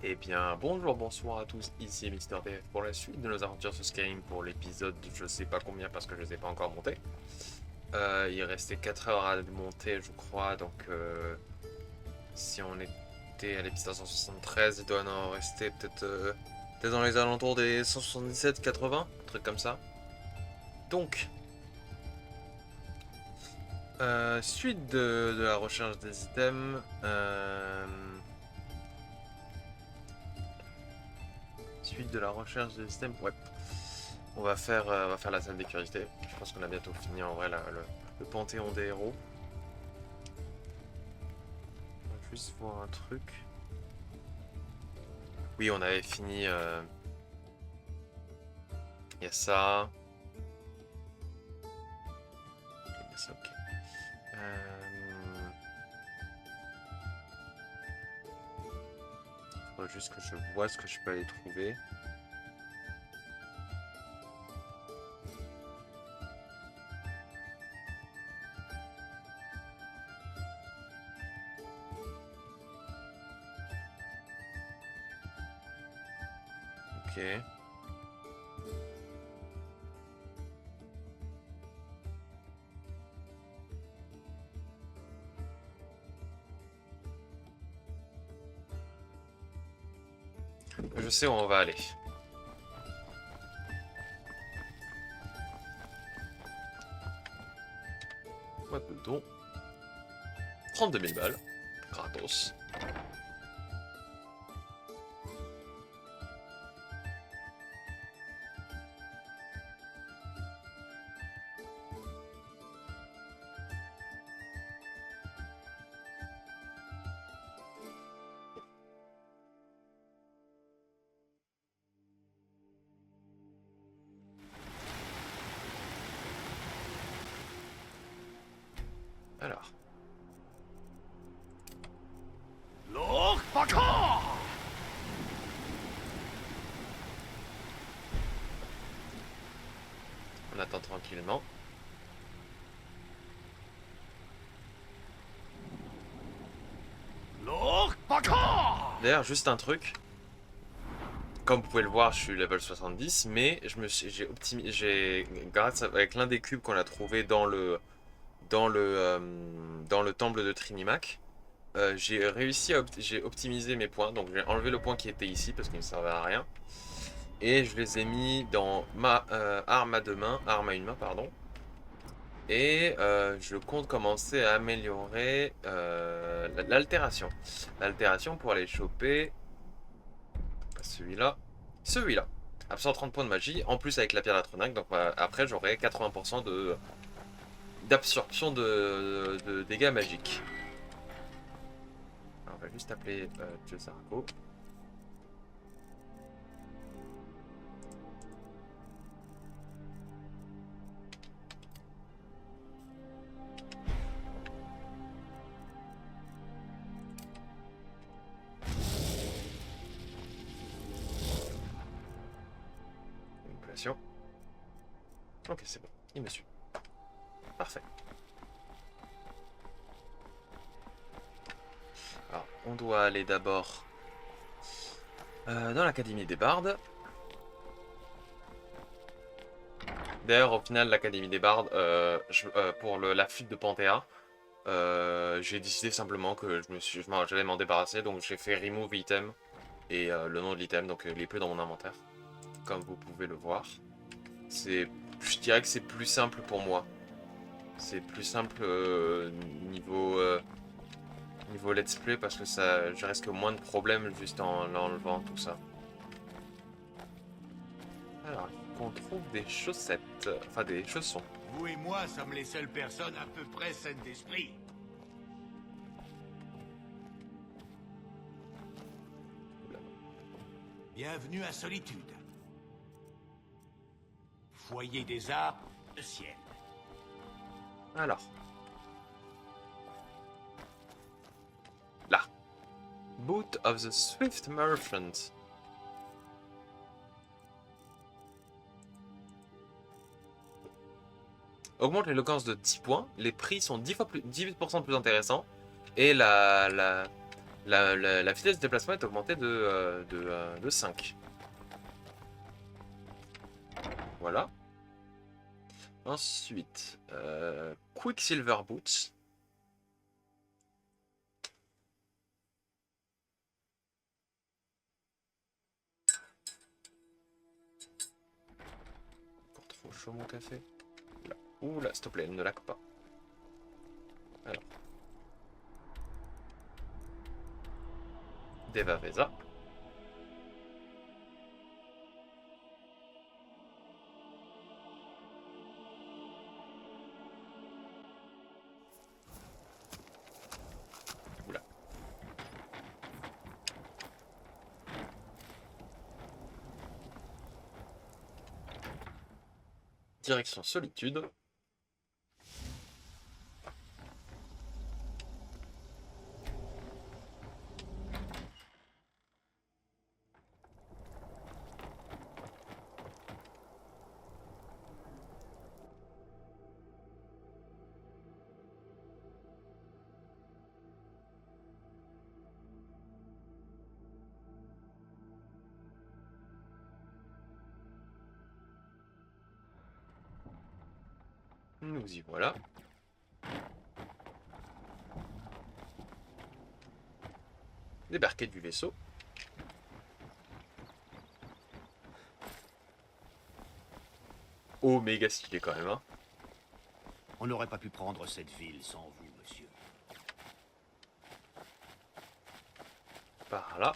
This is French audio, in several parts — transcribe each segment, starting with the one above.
Eh bien, bonjour, bonsoir à tous, ici Mister DF pour la suite de nos aventures sur Skyrim pour l'épisode je sais pas combien parce que je les ai pas encore montés. Il restait 4 heures à monter, je crois, donc si on était à l'épisode 173, il doit en rester peut-être dans les alentours des 177-80, un truc comme ça. Donc, suite de la recherche des items. Suite de la recherche des items, ouais. On va faire la salle des curiosités. Je pense qu'on a bientôt fini en vrai le panthéon des héros. On va juste voir un truc. Oui, on avait fini. Il y a ça. Il y a ça, ok. Faudrait juste que je vois ce que je peux aller trouver. Ok. Je sais où on va aller. Boîte de don. 32 000 balles. Gratos. Alors. On attend tranquillement. D'ailleurs, juste un truc. Comme vous pouvez le voir, je suis level 70, mais j'ai optimisé, avec l'un des cubes qu'on a trouvé dans le temple de Trinimac, j'ai optimisé mes points. Donc j'ai enlevé le point qui était ici parce qu'il ne servait à rien, et je les ai mis dans ma arme à deux mains, arme à une main, pardon. Et je compte commencer à améliorer l'altération. L'altération pour aller choper celui-là. Celui-là. Absorbe 30 points de magie, en plus avec la pierre d'Atronac, donc après j'aurai 80% d'absorption de dégâts magiques. Alors, on va juste appeler Jezarko. Manipulation. Ok, c'est bon, il me suit. Parfait. Alors, on doit aller d'abord dans l'Académie des Bardes. D'ailleurs, au final, l'Académie des Bardes, pour la fuite de Panthéa, j'ai décidé simplement que j'allais m'en débarrasser, donc j'ai fait remove item et le nom de l'item, donc il est plus dans mon inventaire, comme vous pouvez le voir. Je dirais que c'est plus simple pour moi. C'est plus simple niveau let's play parce que je risque moins de problèmes juste en l'enlevant tout ça. Alors, il faut qu'on trouve des chaussettes, enfin des chaussons. Vous et moi sommes les seules personnes à peu près saines d'esprit. Bienvenue à Solitude. Foyer des arts, le ciel. Alors. Là. Boot of the Swift Merchant. Augmente l'éloquence de 10 points. Les prix sont 10% plus intéressants. Et La vitesse de déplacement est augmentée de 5. Voilà. Ensuite, Quicksilver Boots. Encore trop chaud mon café. Oula, oula, s'il te plaît, ne laque pas. Alors. Deva Vesa. Oula. Direction Solitude. Nous y voilà. Débarquer du vaisseau. Oh, méga stylé quand même, hein. On n'aurait pas pu prendre cette ville sans vous, monsieur. Par là.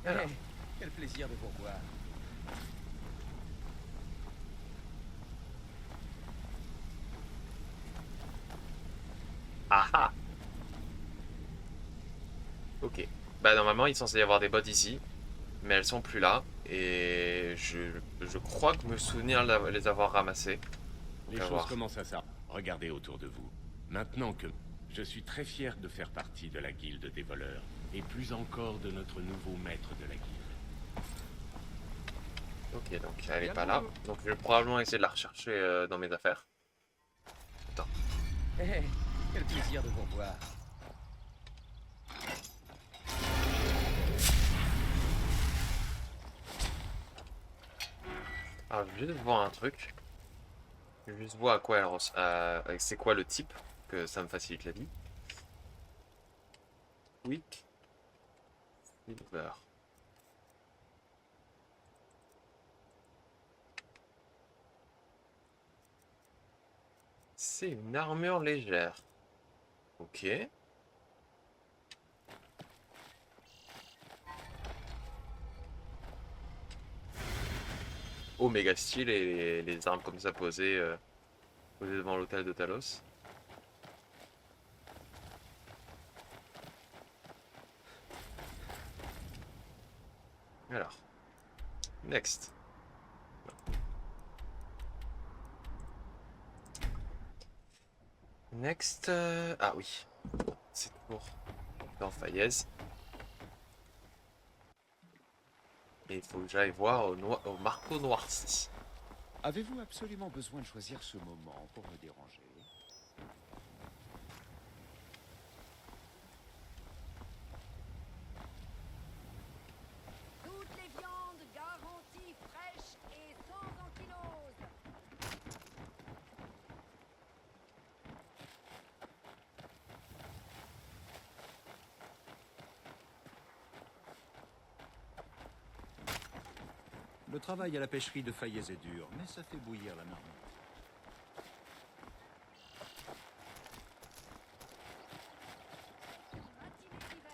Alors. Hey, quel plaisir de vous revoir. Ah ah. Ok. Bah normalement il est censé y avoir des bots ici. Mais elles sont plus là. Et je crois que me souvenir les avoir ramassées. Les choses commencent à ça. Regardez autour de vous. Maintenant que je suis très fier de faire partie de la guilde des voleurs, et plus encore de notre nouveau maître de la guilde. Ok, donc elle est pas là. Donc je vais probablement essayer de la rechercher dans mes affaires. Attends. Hey, quel plaisir de vous revoir. Alors je vais juste voir un truc. Je vais juste voir à quoi elle c'est quoi le type, que ça me facilite la vie. Quick Silver. C'est une armure légère. Ok. Oh, méga style et les armes comme ça posées devant l'hôtel de Talos. Alors. Next. Next. Ah oui. C'est pour dans Fayez. Et il faut que j'aille voir au Marco Noirci. Avez-vous absolument besoin de choisir ce moment pour me déranger? Toutes les viandes garanties fraîches et sans ankylose. Le travail à la pêcherie de Fayez est dur, mais ça fait bouillir la marmite. Matinée d'hiver.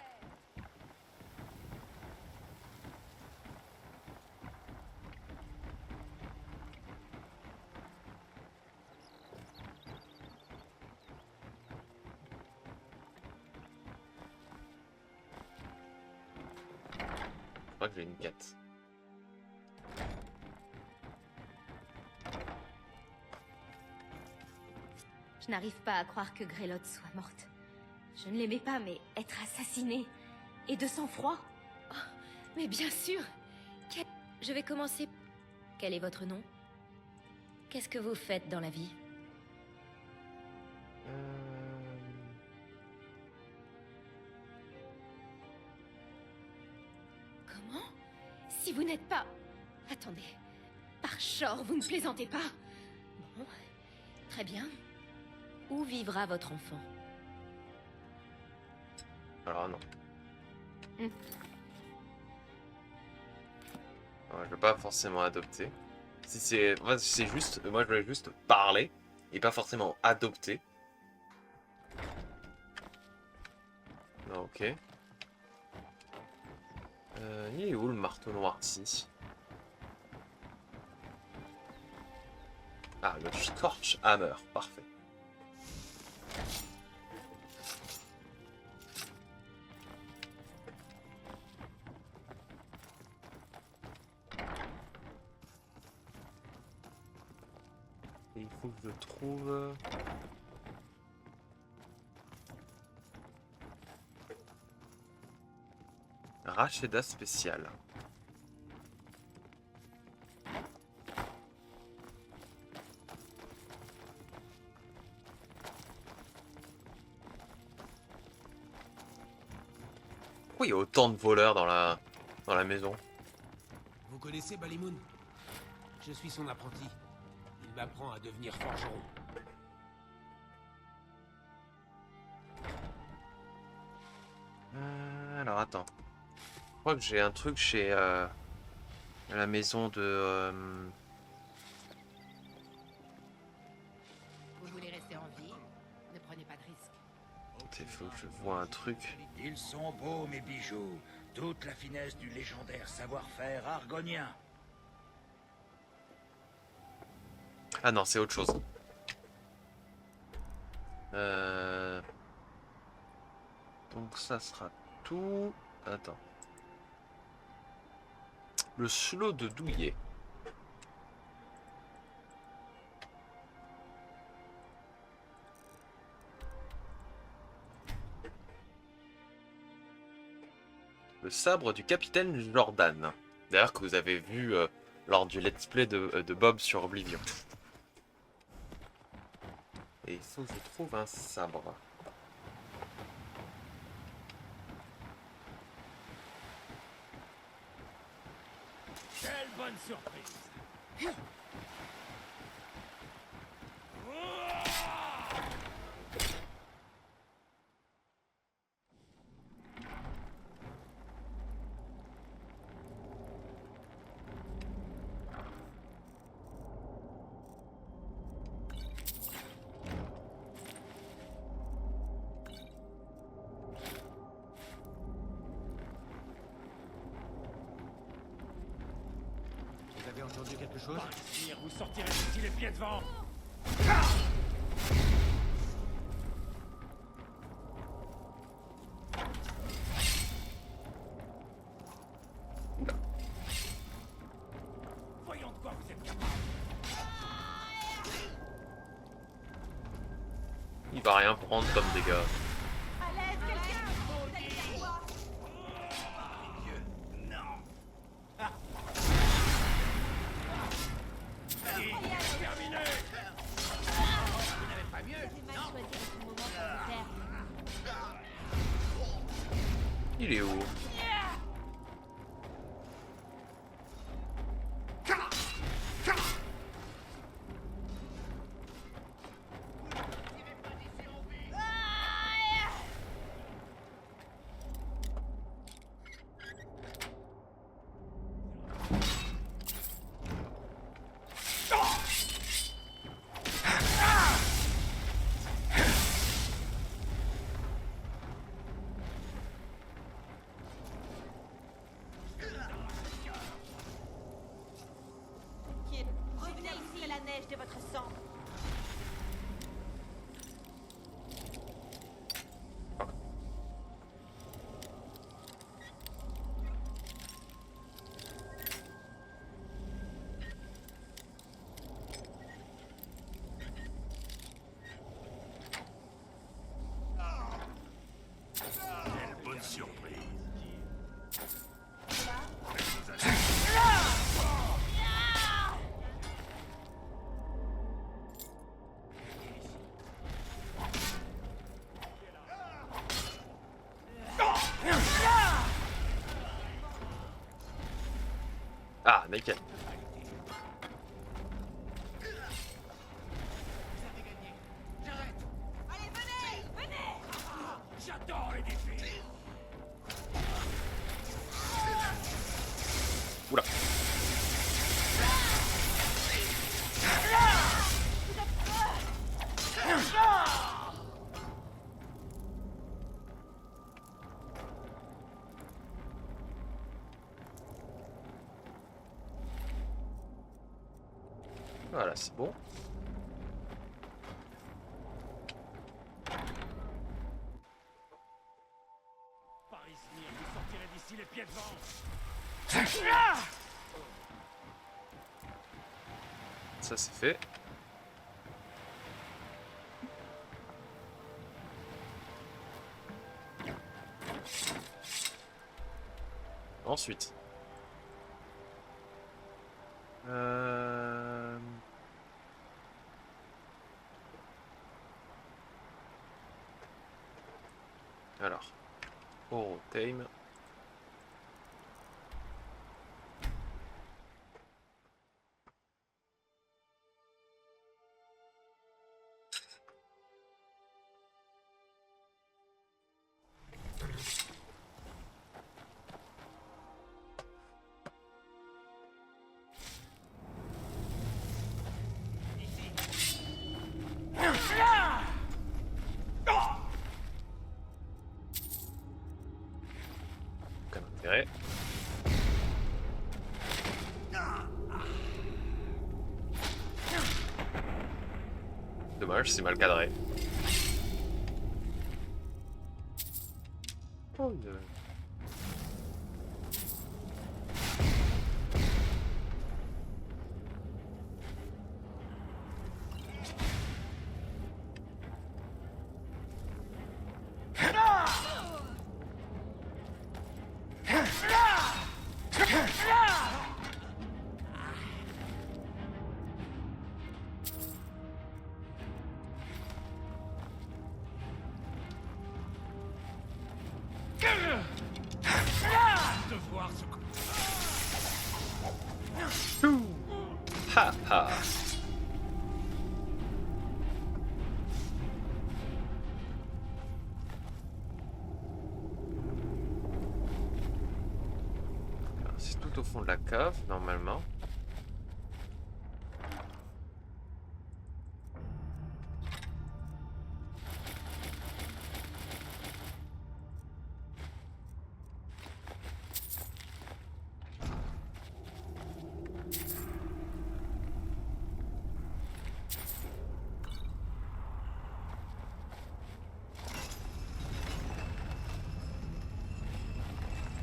Je crois que j'ai une quête. Je n'arrive pas à croire que Grelotte soit morte. Je ne l'aimais pas, mais être assassinée... Et de sang-froid. Oh, Mais bien sûr. Je vais commencer. Quel est votre nom? Qu'est-ce que vous faites dans la vie? Comment? Si vous n'êtes pas... Attendez. Par Shor, vous ne plaisantez pas? Bon. Très bien. Où vivra votre enfant? Alors non. Ouais, je veux pas forcément adopter. Si c'est... Moi, c'est juste... Moi, je voulais juste parler et pas forcément adopter. Non, ok. Il est où le marteau noir ici? Ah, le Scorch Hammer, parfait. Et il faut que je trouve... Racheda spécial. Pourquoi il y a autant de voleurs dans la maison? Vous connaissez Balimoun? Je suis son apprenti. Il m'apprend à devenir forgeron. Alors attends. Je crois que j'ai un truc chez la maison de... Vous voulez rester en vie? Ne prenez pas de risque. Il faut que je vois un truc. Ils sont beaux, mes bijoux. Toute la finesse du légendaire savoir-faire argonien. Ah non, c'est autre chose. Donc ça sera tout... Attends. Le slot de douillet. Le sabre du capitaine Jordan. D'ailleurs que vous avez vu lors du let's play de Bob sur Oblivion. Et il faut que je trouve un sabre. Quelle bonne surprise! Vous avez entendu quelque chose? Sire, vous sortirez d'ici les pieds devant! Voyons de quoi vous êtes capable! Il va rien prendre comme dégâts. À l'aide, quelqu'un! Vous allez faire quoi? Terminé! Vous avez mal choisi votre moment pour vous perdre. Il est où? Kid, revenez ici la neige de votre sang. Quelle bonne surprise. Là, Ah, nickel. Allez, venez, venez. J'adore les défis. Oula. Voilà, c'est bon. Par ici, vous sortirez d'ici les pieds devant. Ça c'est fait. Ensuite. Alors. Oro Tame. Aucun intérêt. Dommage, c'est mal cadré. Oh, De voir ce coup. Ha ha. C'est tout au fond de la cave, normalement.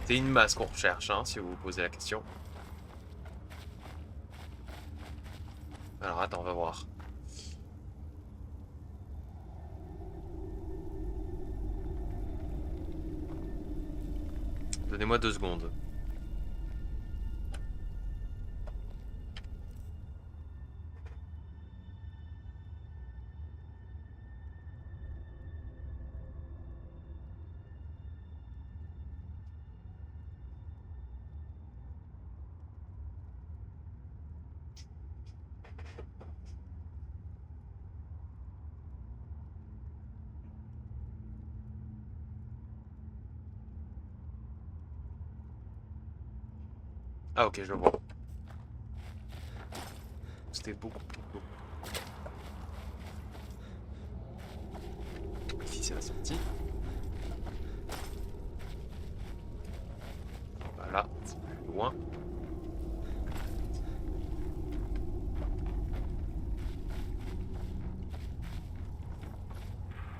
C'est une masse qu'on recherche, hein, si vous vous posez la question. Alors attends, on va voir. Donnez-moi 2 secondes. Ah ok, je vois. C'était beaucoup plus tôt. Ici c'est la sortie. Voilà, c'est plus loin.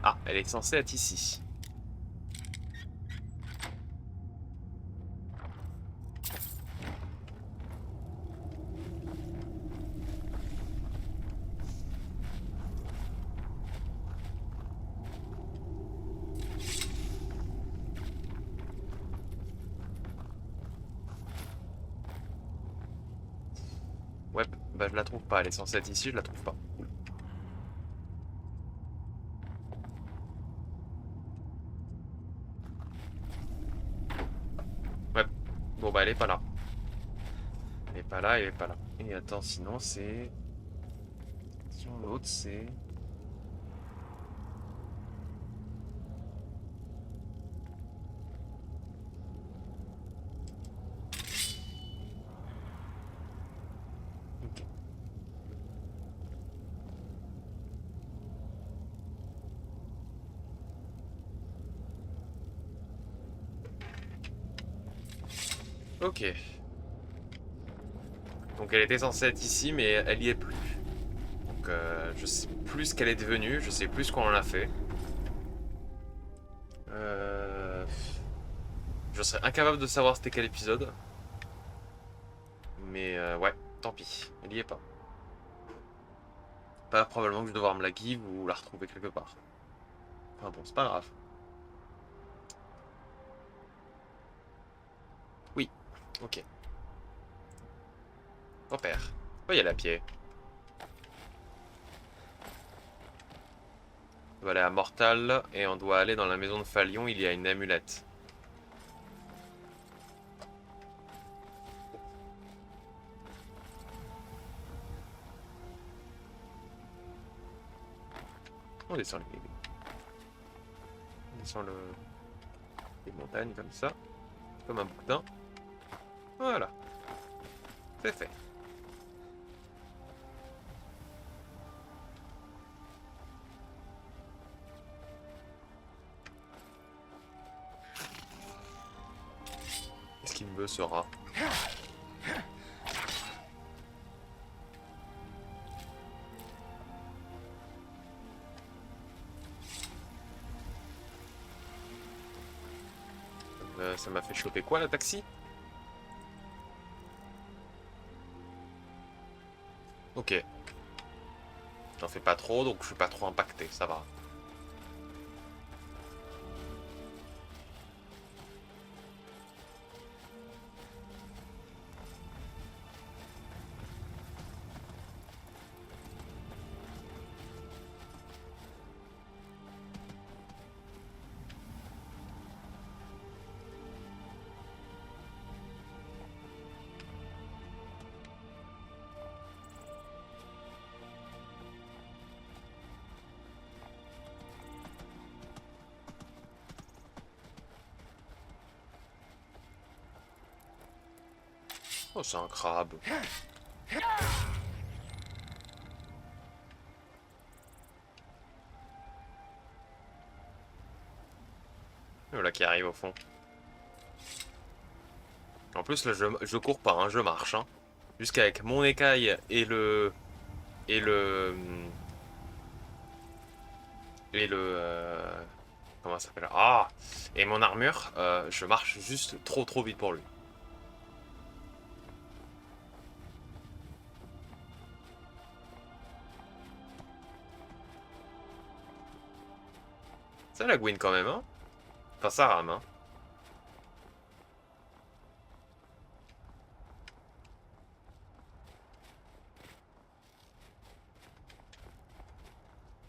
Ah, elle est censée être ici. Ouais, bah je la trouve pas, elle est censée être ici, je la trouve pas. Ouais, bon bah elle est pas là. Elle est pas là, il est pas là. Et attends, sinon c'est... Sinon l'autre c'est... Ok. Ok. Donc elle était censée être ici, mais elle y est plus. Donc je sais plus ce qu'elle est devenue, je sais plus ce qu'on en a fait. Je serais incapable de savoir c'était quel épisode. Mais ouais, tant pis, elle y est pas. Pas probablement que je vais devoir me la give ou la retrouver quelque part. Enfin bon, c'est pas grave. Oui, ok. Repère. On va y aller à pied. On va aller à Mortal et on doit aller dans la maison de Falion, il y a une amulette. On descend les montagnes comme ça. Comme un bouquetin. Voilà. C'est fait. Qu'est-ce qu'il me veut ce rat? Ça m'a fait choper quoi, la taxi? Ok. J'en fais pas trop, donc je suis pas trop impacté, ça va. Oh, c'est un crabe. Voilà qui arrive au fond. En plus, là, je cours pas, hein, je marche. Hein. Jusqu'avec mon écaille et le... Et le... Et le... comment ça s'appelle? Ah! Et mon armure, je marche juste trop vite pour lui. Ça la Gwyn quand même, hein? Enfin, ça rame, hein?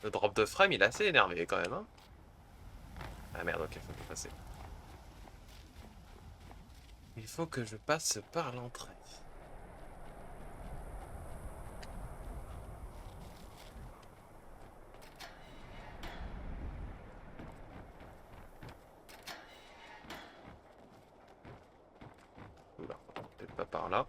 Le drop de frame, il est assez énervé quand même, hein? Ah merde, ok, faut que je passe. Il faut que je passe par l'entrée. Oula, peut-être pas par là.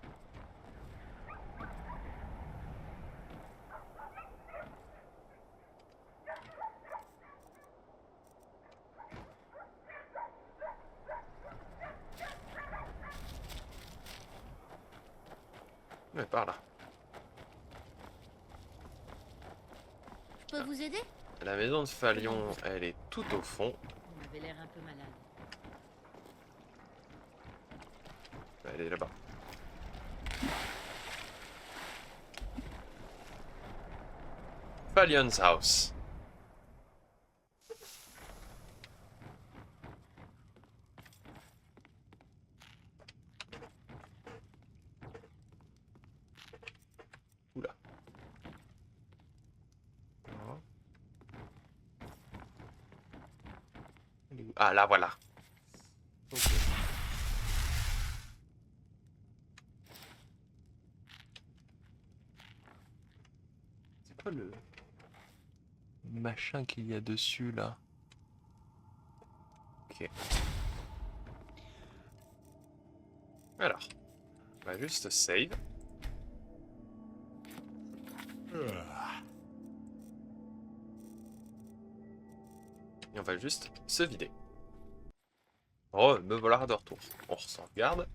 Mais par là. Je peux vous aider? La maison de Falion, elle est tout au fond. On avait l'air un peu malade. Elle est là-bas. Falion's house. Oula. Ah là voilà. Ok. quoi le machin qu'il y a dessus là? Ok. Alors, on va juste save. Et on va juste se vider. Oh, me voilà de retour. On sauvegarde.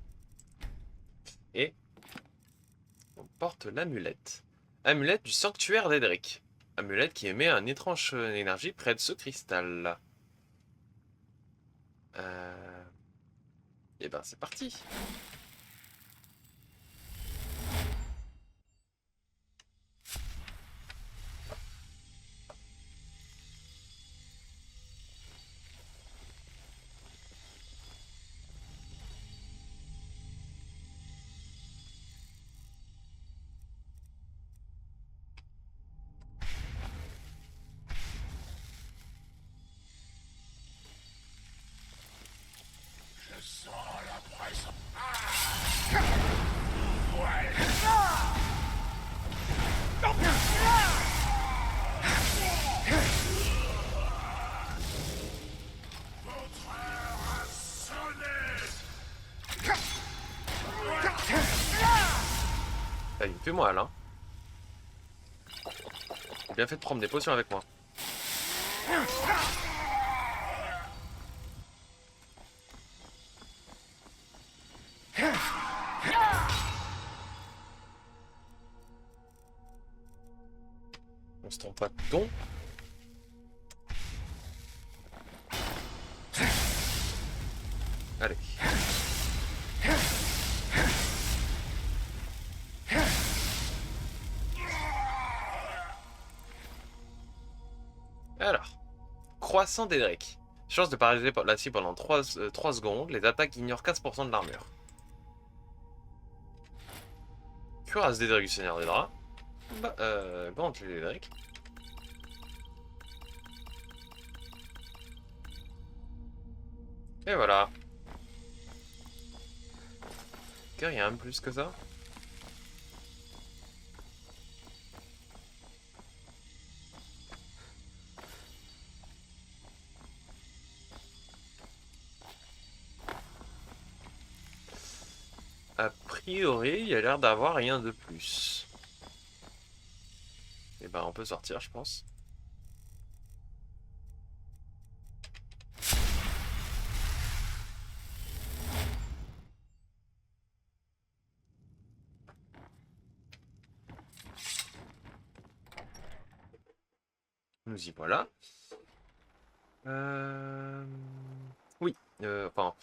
Et on porte l'amulette. Amulette du sanctuaire d'Edric. Amulette qui émet un étrange énergie près de ce cristal. Et ben c'est parti. Ah, il me fait mal, hein. J'ai bien fait de prendre des potions avec moi. On se trompe pas de ton. Allez. Alors, croissant d'Edric. Chance de paralyser la cible pendant 3 secondes. Les attaques ignorent 15% de l'armure. Cuirasse d'Edric du Seigneur des Draps. Bah, gantelet d'Edric. Et voilà. Ok, rien de plus que ça. A priori, il y a l'air d'avoir rien de plus. Et ben, on peut sortir, je pense. Nous y voilà. Oui, enfin,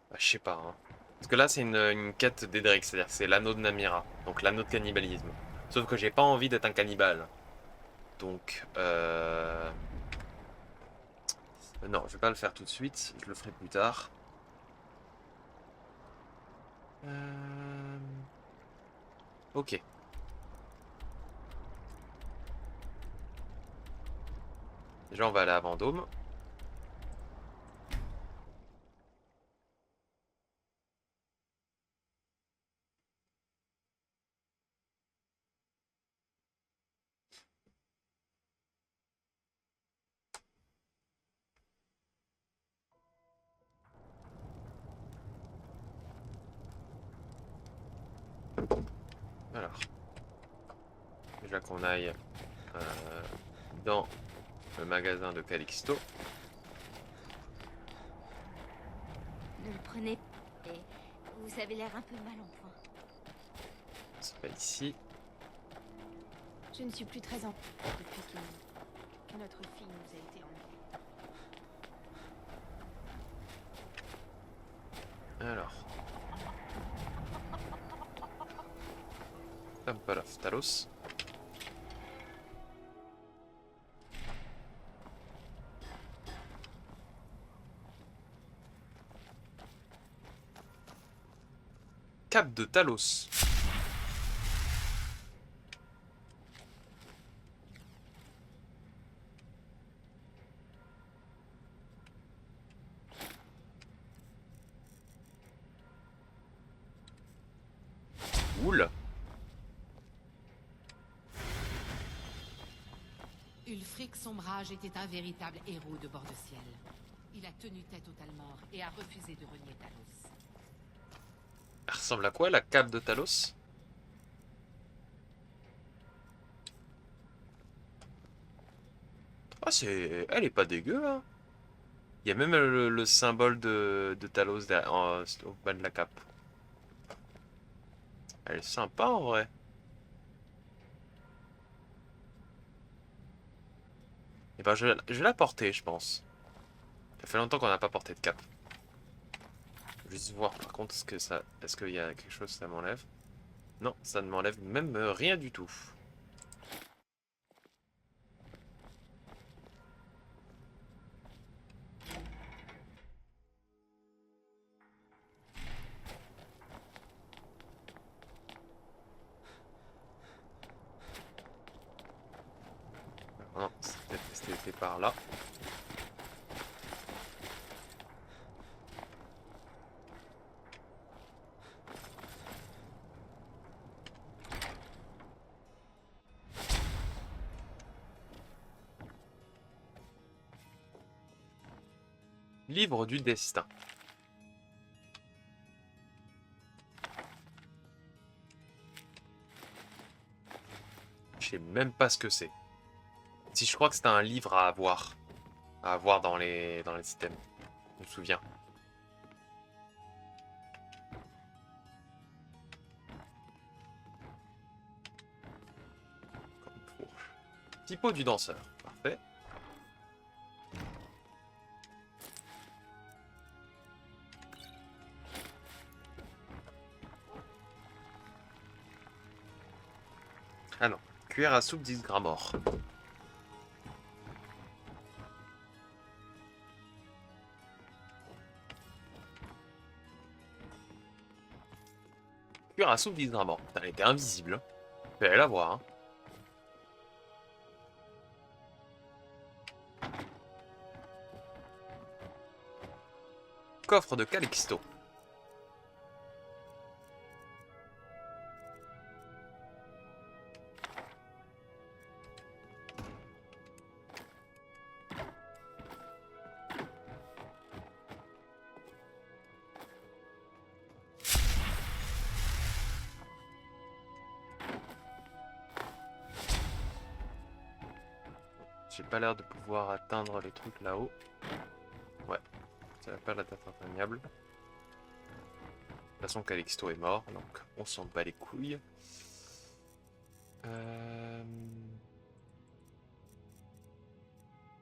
bah, je sais pas, hein. Parce que là, c'est une quête d'Edric, c'est-à-dire que c'est l'anneau de Namira, donc l'anneau de cannibalisme. Sauf que j'ai pas envie d'être un cannibale. Donc, non, je vais pas le faire tout de suite, je le ferai plus tard. Ok. Déjà, on va aller à Vendôme. Alors, déjà qu'on aille dans le magasin de Calixto. Ne le prenez pas. Et vous avez l'air un peu mal en point. C'est pas ici. Je ne suis plus très en depuis que notre fille nous a été enlevée. Alors. Temple of Talos. Cap de Talos. Oula. Ulfric Sombrage était un véritable héros de bord de ciel. Il a tenu tête au Talmor et a refusé de renier Talos. Elle ressemble à quoi la cape de Talos? Ah c'est... Elle est pas dégueu hein. Il y a même le symbole de Talos au bas de la cape. Elle est sympa en vrai. Et ben je vais la porter je pense. Ça fait longtemps qu'on n'a pas porté de cape. Juste voir par contre ce que ça... Est-ce qu'il y a quelque chose que ça m'enlève? Non, ça ne m'enlève même rien du tout. Non, c'était par là. Livre du destin. Je sais même pas ce que c'est. Si je crois que c'était un livre à avoir dans les systèmes. Je me souviens. Typo du danseur. Parfait. Ah non. Cuillère à soupe 10 grammes or. Cuillère à soupe 10 grammes or. Putain, elle était invisible. Hein. Vous allez la voir. Hein. Coffre de Calixto. J'ai pas l'air de pouvoir atteindre les trucs là-haut. Ouais, ça va pas l'air d'être atteignable. De toute façon, Calixto est mort, donc on s'en bat les couilles.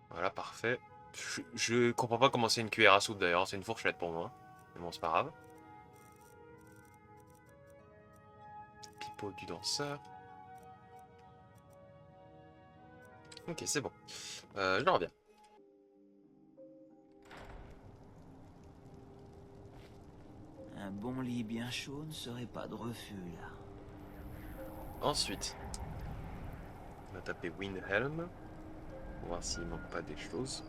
Voilà, parfait. Je comprends pas comment c'est une cuillère à soupe d'ailleurs, c'est une fourchette pour moi. Mais bon, c'est pas grave. Pipeau du danseur. Ok, c'est bon. Je reviens. Un bon lit bien chaud ne serait pas de refus, là. Ensuite, on va taper Windhelm. Pour voir s'il manque pas des choses.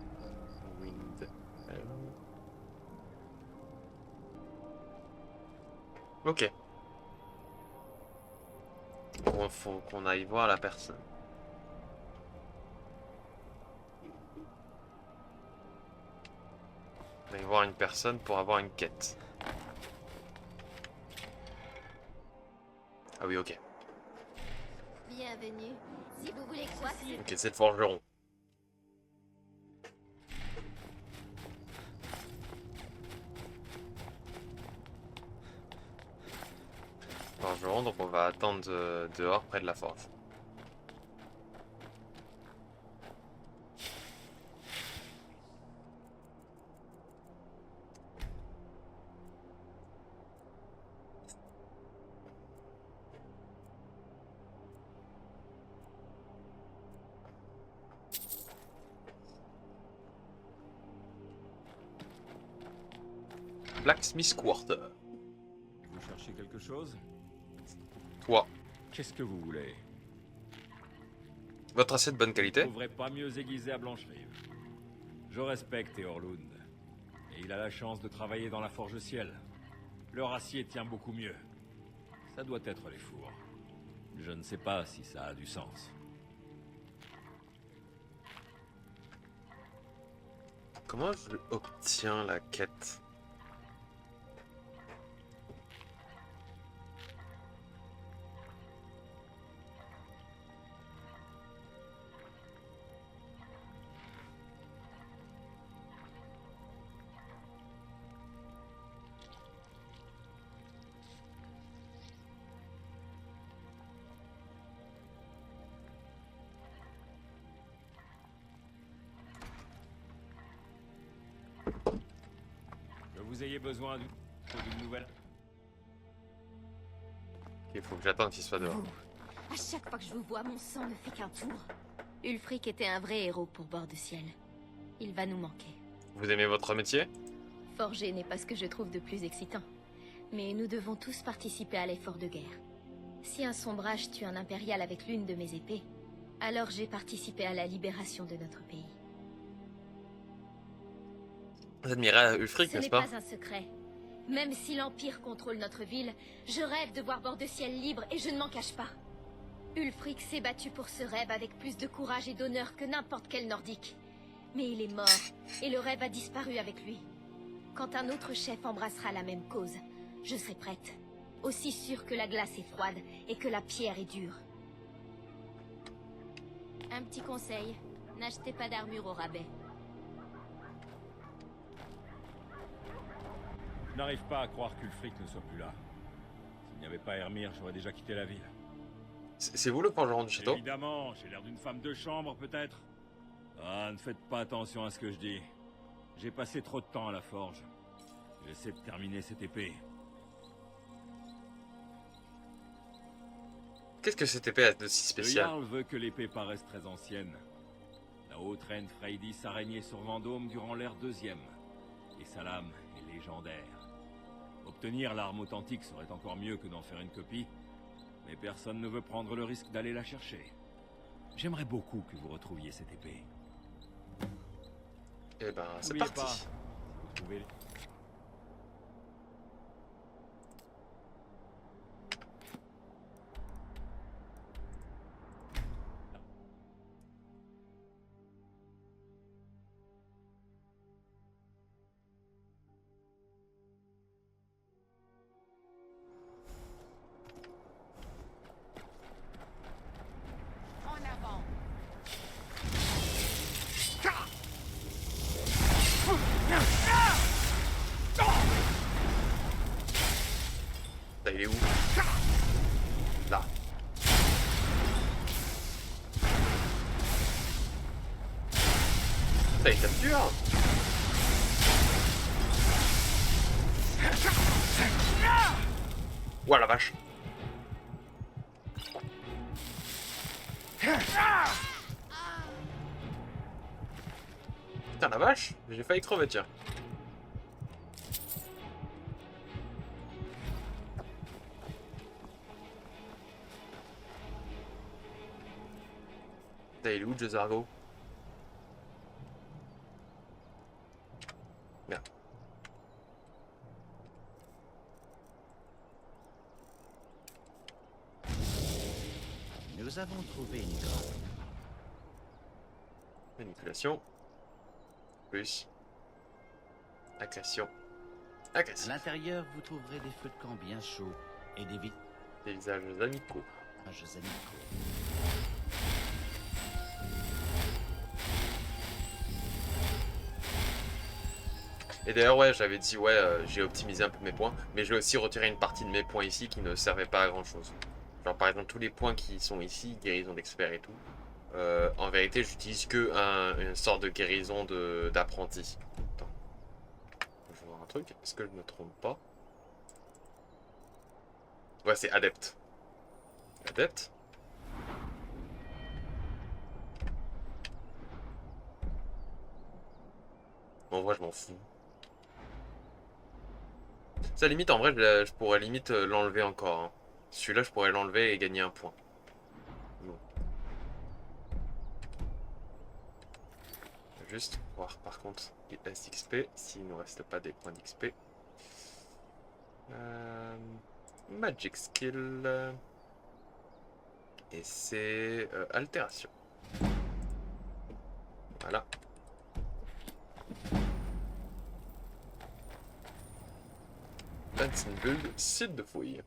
Windhelm. Ok. Bon, faut qu'on aille voir la personne. On va aller voir une personne pour avoir une quête. Ah oui, ok. Bienvenue. Si vous voulez quoi? Ok, c'est le forgeron. Forgeron, donc on va attendre dehors près de la forge. Blacksmith Quarter. Vous cherchez quelque chose? Toi, Qu'est-ce que vous voulez? votre assiette de bonne Vous qualité? ne trouverez pas mieux aiguisé à Blancherive. Je respecte Eorlund. Et il a la chance de travailler dans la Forge Ciel. Leur acier tient beaucoup mieux. Ça doit être les fours. Je ne sais pas si ça a du sens. Comment je obtiens la quête? Que vous ayez besoin d'une nouvelle... Il faut que j'attende qu'il soit dehors. Vous, à chaque fois que je vous vois, mon sang ne fait qu'un tour. Ulfric était un vrai héros pour Bord de Ciel. Il va nous manquer. Vous aimez votre métier? Forger n'est pas ce que je trouve de plus excitant. Mais nous devons tous participer à l'effort de guerre. Si un sombrage tue un impérial avec l'une de mes épées, alors j'ai participé à la libération de notre pays. Vous admirez Ulfric, Ce n'est-ce n'est pas? pas un secret. Même si l'Empire contrôle notre ville, je rêve de voir Bord de Ciel libre et je ne m'en cache pas. Ulfric s'est battu pour ce rêve avec plus de courage et d'honneur que n'importe quel nordique. Mais il est mort, et le rêve a disparu avec lui. Quand un autre chef embrassera la même cause, je serai prête. Aussi sûre que la glace est froide et que la pierre est dure. Un petit conseil, n'achetez pas d'armure au rabais. Je n'arrive pas à croire qu'Ulfric ne soit plus là. S'il n'y avait pas Hermir, j'aurais déjà quitté la ville. C'est vous le forgeron du château? Évidemment, j'ai l'air d'une femme de chambre, peut-être. Ah, ne faites pas attention à ce que je dis. J'ai passé trop de temps à la forge. J'essaie de terminer cette épée. Qu'est-ce que cette épée a de si Le spécial? Jarl veut que l'épée paraisse très ancienne. La haute reine Freydis a régné sur Vendôme durant l'ère deuxième. Et sa lame est légendaire. Obtenir l'arme authentique serait encore mieux que d'en faire une copie, mais personne ne veut prendre le risque d'aller la chercher. J'aimerais beaucoup que vous retrouviez cette épée. Eh ben, c'est N'oubliez parti. pas, si vous trouvez... En avant. Là, il est où? Là. Ça, il tape dur. Ouah la vache. Putain la vache, j'ai failli crever tiens. Putain, il est où Jezargo? Merde. Nous avons trouvé une grotte. Manipulation. Plus. Agression. À Agression. l'intérieur, vous trouverez des feux de camp bien chauds et des Des visages amicaux. visages amicaux. Et d'ailleurs, ouais, j'avais dit, ouais, j'ai optimisé un peu mes points, mais j'ai aussi retiré une partie de mes points ici qui ne servaient pas à grand chose. Genre, par exemple, tous les points qui sont ici, guérison d'expert et tout, en vérité, j'utilise que une sorte de guérison d'apprenti. Attends. Je vais voir un truc, est-ce que je me trompe pas? Ouais, c'est adepte. Adepte. En vrai, je m'en fous. Ça limite, en vrai, je pourrais limite l'enlever encore. Hein. Celui-là, je pourrais l'enlever et gagner un point. Bon. Juste voir par contre les SXP, s'il ne nous reste pas des points d'XP. Magic Skill. Et c'est altération. Voilà. Fancy Build, site de fouille.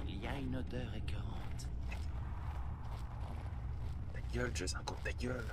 Il y a une odeur écœurante. Ta gueule, Jess, un coup de ta gueule.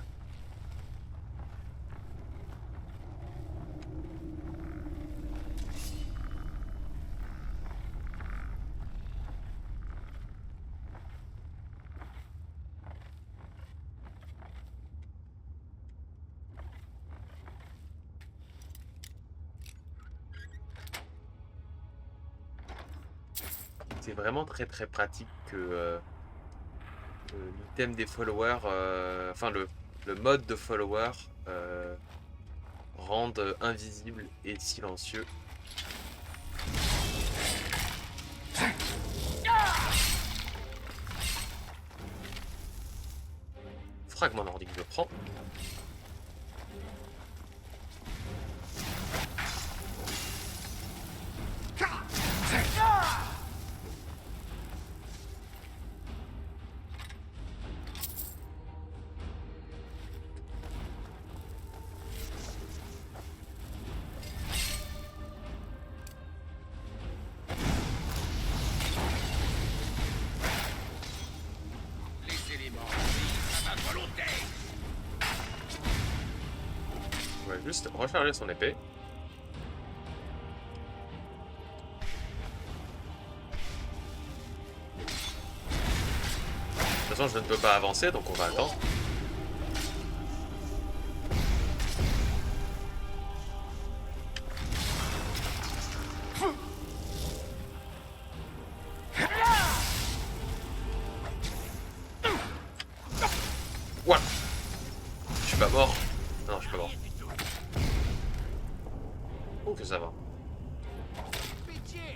C'est vraiment très pratique que l'item des followers, enfin le mode de follower rende invisible et silencieux. Fragment nordique je prends. On va juste recharger son épée. De toute façon, je ne peux pas avancer, donc on va attendre. Voilà. Je suis pas mort. Non, je suis pas mort. Oh, que ça va.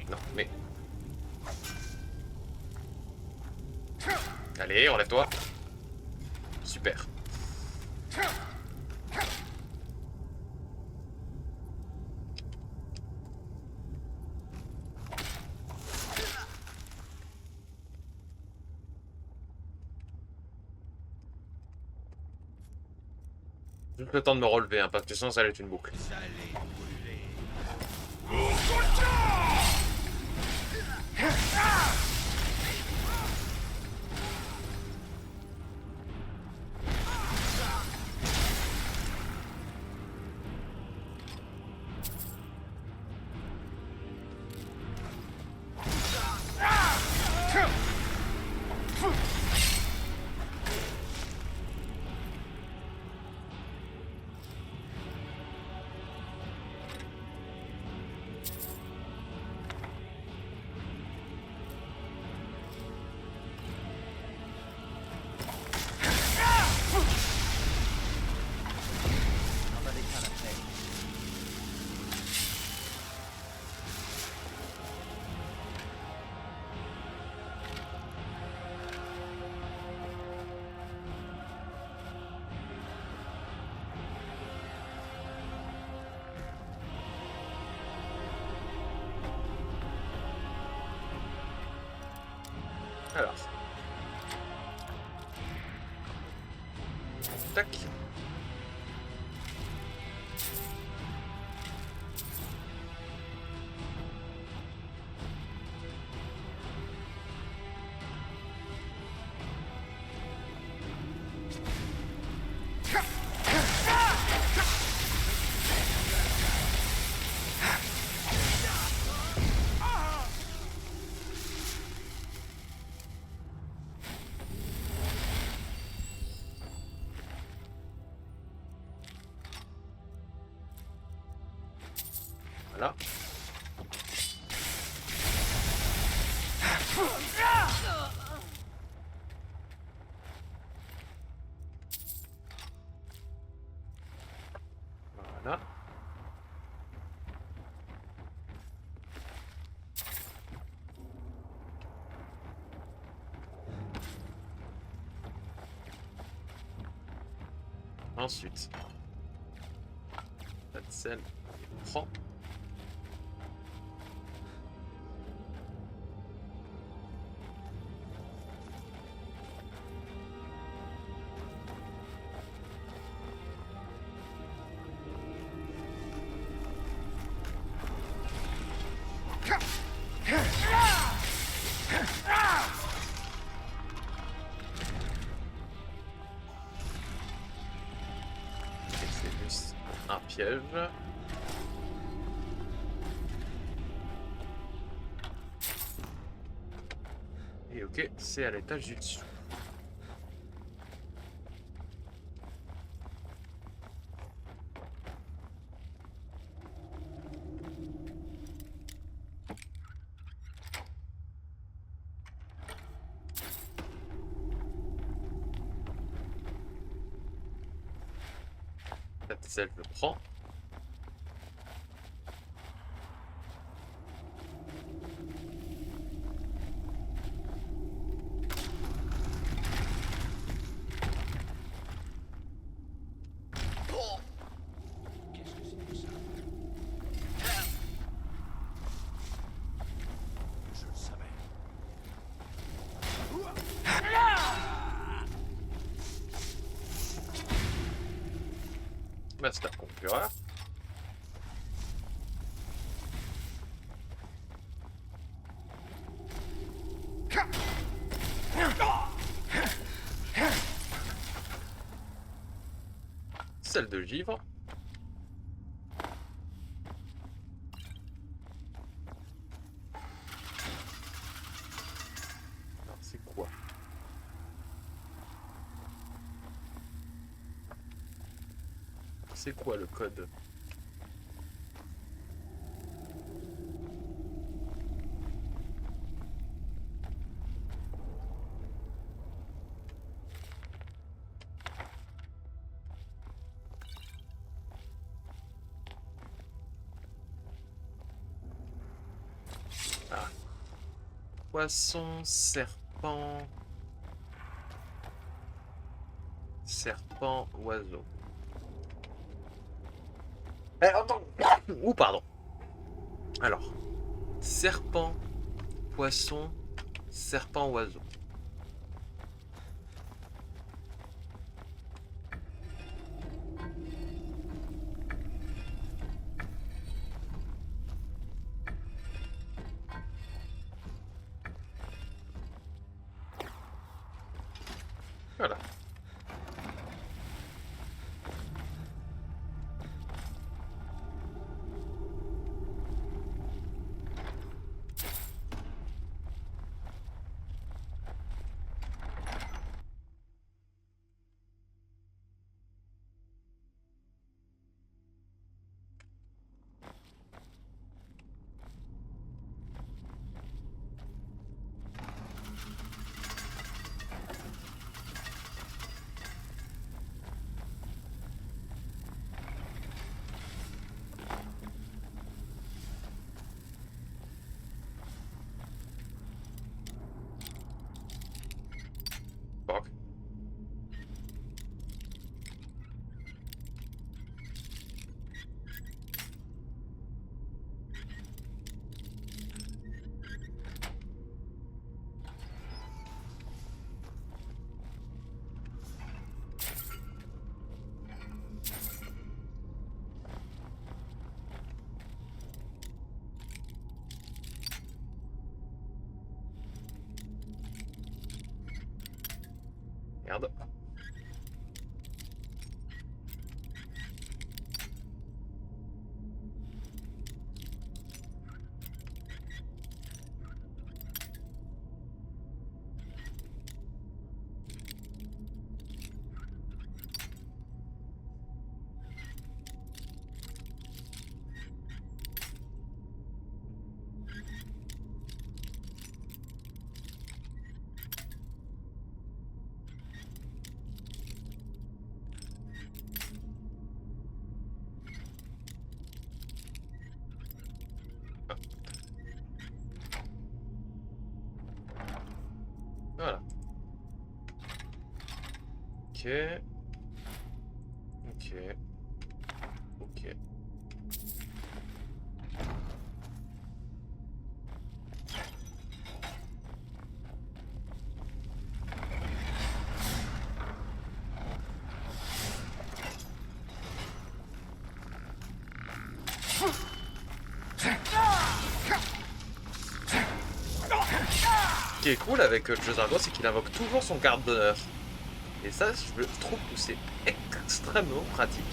Non, mais... Allez, relève-toi. Super. Juste le temps de me relever, hein, parce que sinon ça allait être une boucle. Alors. Tac. Voilà. Voilà. Ensuite, pas de sel, prends. C'est juste un piège. Et ok, c'est à l'étage du dessus. Cette selle, je le prends. Qu'est-ce que c'est que ça? Je le savais. Master Conqueror. Celle de givre. Alors c'est quoi? C'est quoi le code? Ah. Poisson, serpent... Serpent, oiseau. Attends. Ouh, pardon. Alors, serpent, poisson, serpent, oiseau. Voilà. Fuck. Merde. Voilà. Ok. Ok. Ok. est cool avec Jeux Argos, c'est qu'il invoque toujours son garde d'honneur. Et ça, je trouve que c'est extrêmement pratique.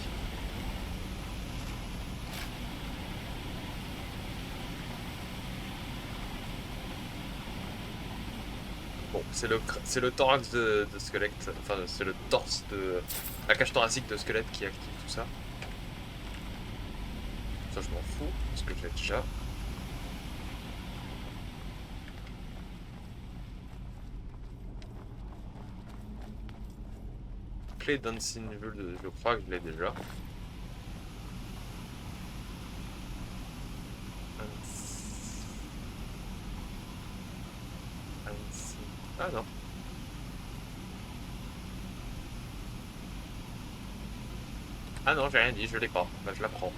Bon, c'est le thorax de squelette, enfin c'est le torse de la cage thoracique de squelette qui active tout ça. Ça je m'en fous, parce que je l'ai déjà. Clé d'Unseen, je crois que je l'ai déjà. Ah non. Ah non, j'ai rien dit, je l'ai pas. Bah je la prends.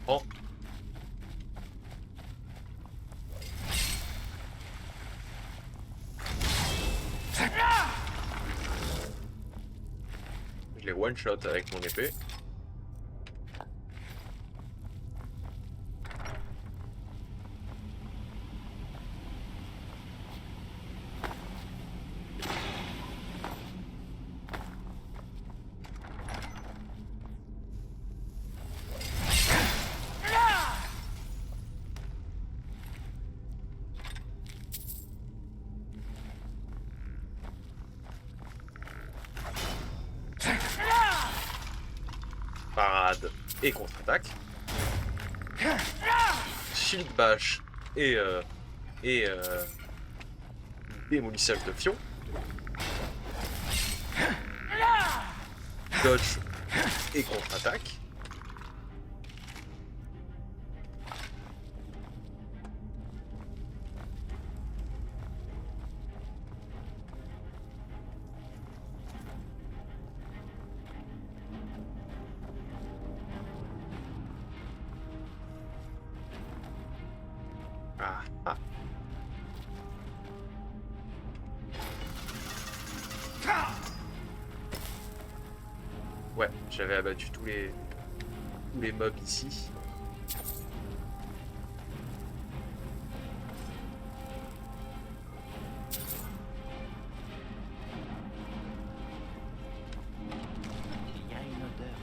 Oh. Je les one-shot avec mon épée. Parade et contre-attaque. Shield bash et démolissage de fion. Dodge et contre-attaque. Ah, ah. Ouais, j'avais abattu tous les mobs ici. Il y a une odeur.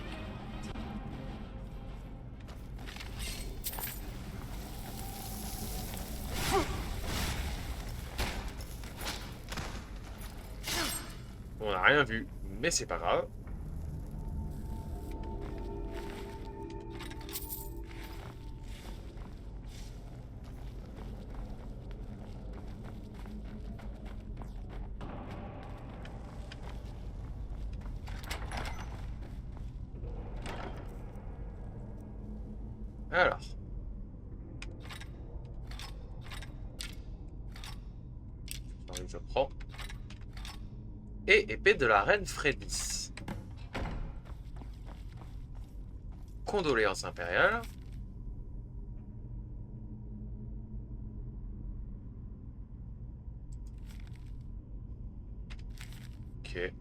On n'a rien vu, mais c'est pas grave. Alors. Je prends. Et épée de la reine Frédis. Condoléances impériales. Ok.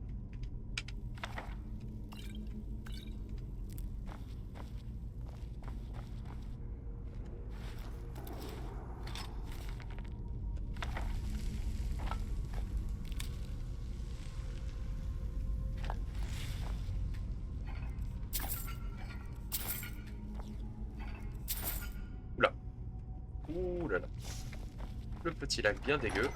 Ouh là là. Le petit lac bien dégueu.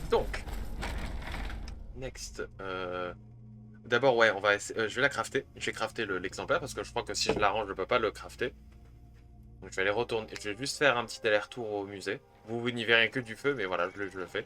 Donc, next. D'abord, ouais, on va je vais la crafter. J'ai crafté l'exemplaire parce que je crois que si je l'arrange, je peux pas le crafter. Donc, je vais aller retourner. Je vais juste faire un petit aller-retour au musée. Vous n'y verrez que du feu, mais voilà, je le fais.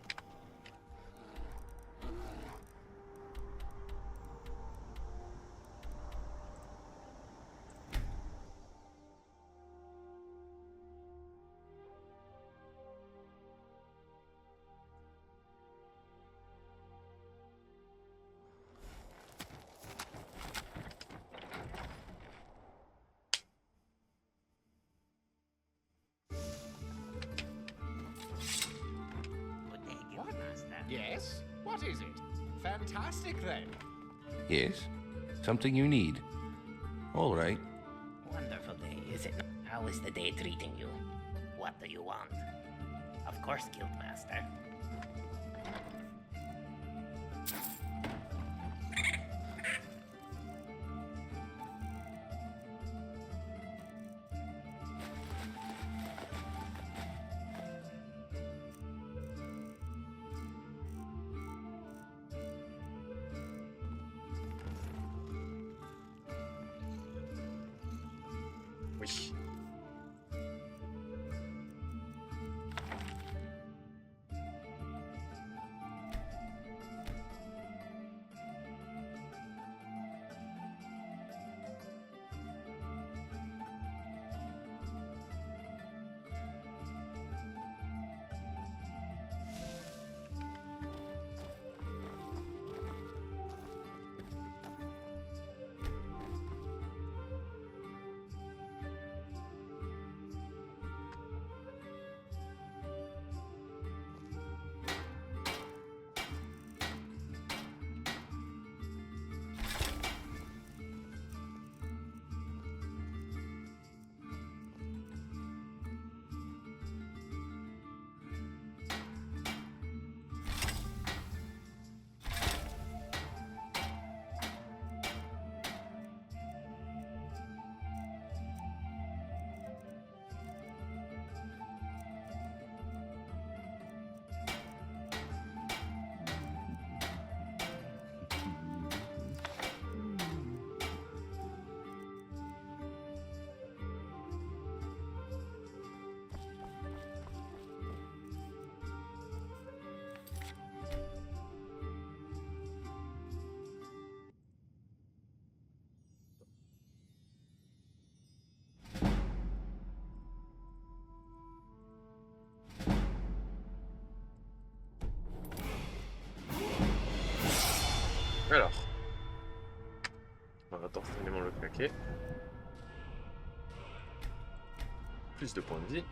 Yes? What is it? Fantastic, then. Yes? Something you need? All right. Wonderful day, is it? How is the day treating you? What do you want? Of course, Guildmaster. Oui. Alors, on va instantanément le claquer. Plus de points de vie.